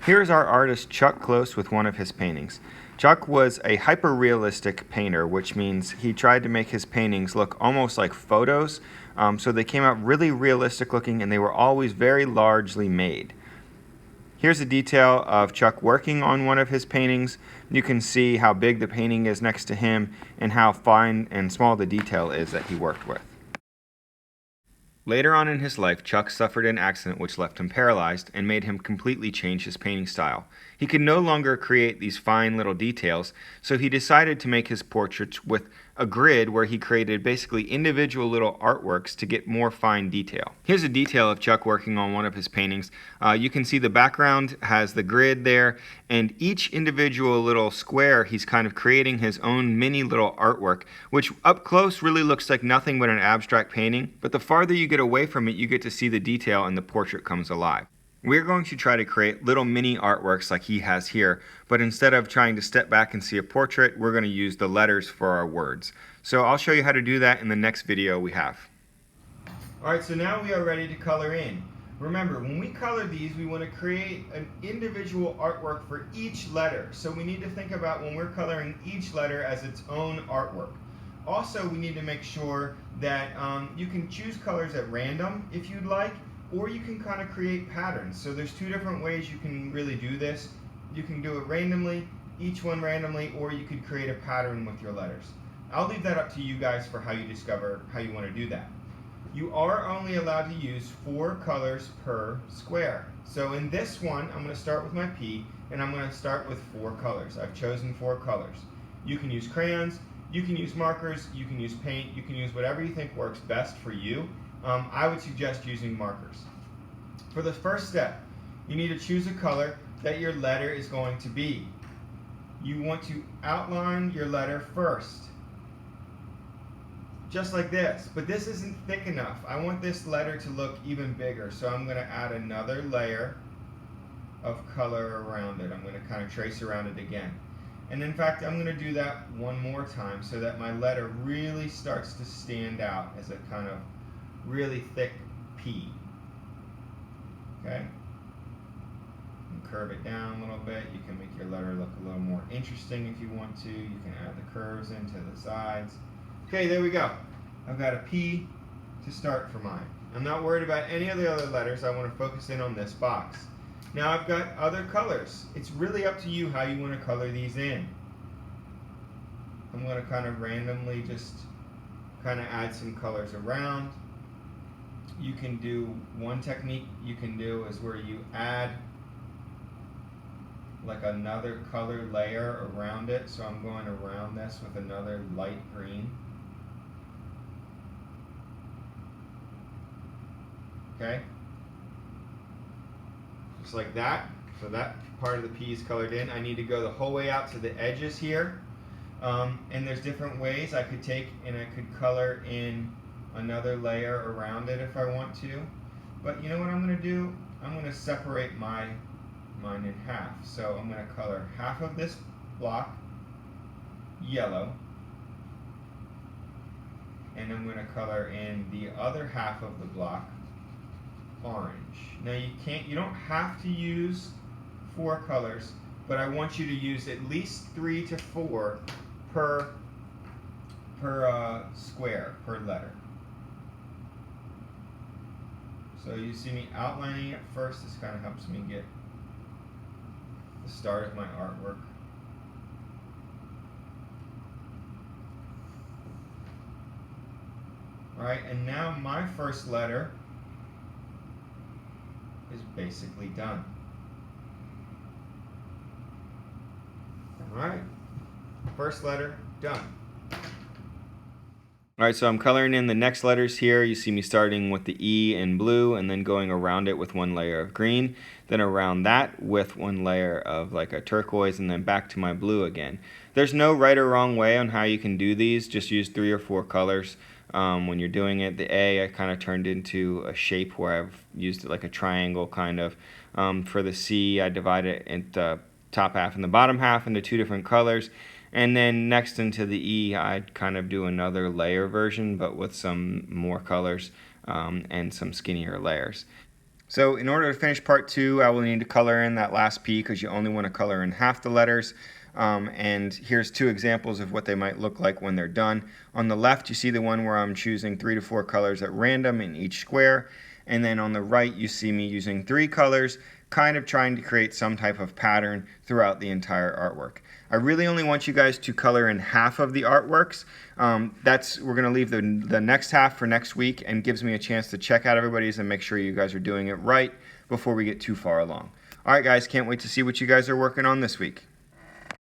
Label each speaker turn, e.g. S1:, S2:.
S1: Here's our artist Chuck Close with one of his paintings. Chuck was a hyper-realistic painter, which means he tried to make his paintings look almost like photos, so they came out really realistic looking and they were always very largely made. Here's a detail of Chuck working on one of his paintings. You can see how big the painting is next to him and how fine and small the detail is that he worked with. Later on in his life, Chuck suffered an accident which left him paralyzed and made him completely change his painting style. He could no longer create these fine little details, so he decided to make his portraits with a grid where he created basically individual little artworks to get more fine detail. Here's a detail of Chuck working on one of his paintings. You can see the background has the grid there, and each individual little square he's kind of creating his own mini little artwork, which up close really looks like nothing but an abstract painting, but the farther you get away from it, you get to see the detail and the portrait comes alive. We're going to try to create little mini artworks like he has here, but instead of trying to step back and see a portrait, we're going to use the letters for our words. So I'll show you how to do that in the next video we have. Alright, so now we are ready to color in. Remember, when we color these, we want to create an individual artwork for each letter. So we need to think about when we're coloring each letter as its own artwork. Also, we need to make sure that you can choose colors at random if you'd like, or you can kind of create patterns. So there's two different ways you can really do this. You can do it randomly, each one randomly, or you could create a pattern with your letters. I'll leave that up to you guys for how you discover how you want to do that. You are only allowed to use 4 colors per square. So in this one, I'm going to start with my P, and I'm going to start with 4 colors. I've chosen 4 colors. You can use crayons, you can use markers, you can use paint, you can use whatever you think works best for you. I would suggest using markers. For the first step, you need to choose a color that your letter is going to be. You want to outline your letter first, just like this, but this isn't thick enough. I want this letter to look even bigger, so I'm going to add another layer of color around it. I'm going to kind of trace around it again. And in fact, I'm going to do that one more time so that my letter really starts to stand out as a kind of really thick P. Okay? And curve it down a little bit. You can make your letter look a little more interesting if you want to. You can add the curves into the sides. Okay, there we go. I've got a P to start for mine. I'm not worried about any of the other letters. I want to focus in on this box. Now I've got other colors. It's really up to you how you want to color these in. I'm going to kind of randomly just kind of add some colors around. You can do one technique you can do is where you add like another color layer around it. So I'm going around this with another light green. Okay? Just like that. So that part of the P is colored in. I need to go the whole way out to the edges here. And there's different ways I could take and I could color in another layer around it if I want to. But you know what I'm going to do? I'm going to separate mine in half. So I'm going to color half of this block yellow, and I'm going to color in the other half of the block orange. Now you don't have to use 4 colors, but I want you to use at least 3 to 4 per square, per letter. So you see me outlining it first. This kind of helps me get the start of my artwork. Alright, and now my first letter is basically done. Alright, first letter done. Alright, so I'm coloring in the next letters here. You see me starting with the E in blue and then going around it with one layer of green, then around that with one layer of like a turquoise, and then back to my blue again. There's no right or wrong way on how you can do these. Just use 3 or 4 colors when you're doing it. The A I kind of turned into a shape where I've used it like a triangle kind of. For the C, I divide it into the top half and the bottom half into 2 different colors. And then next into the E, I'd kind of do another layer version, but with some more colors and some skinnier layers. So in order to finish part 2, I will need to color in that last P because you only want to color in half the letters. And here's 2 examples of what they might look like when they're done. On the left, you see the one where I'm choosing 3 to 4 colors at random in each square. And then on the right, you see me using 3 colors, kind of trying to create some type of pattern throughout the entire artwork. I really only want you guys to color in half of the artworks. We're going to leave the next half for next week, and gives me a chance to check out everybody's and make sure you guys are doing it right before we get too far along. All right, guys, can't wait to see what you guys are working on this week.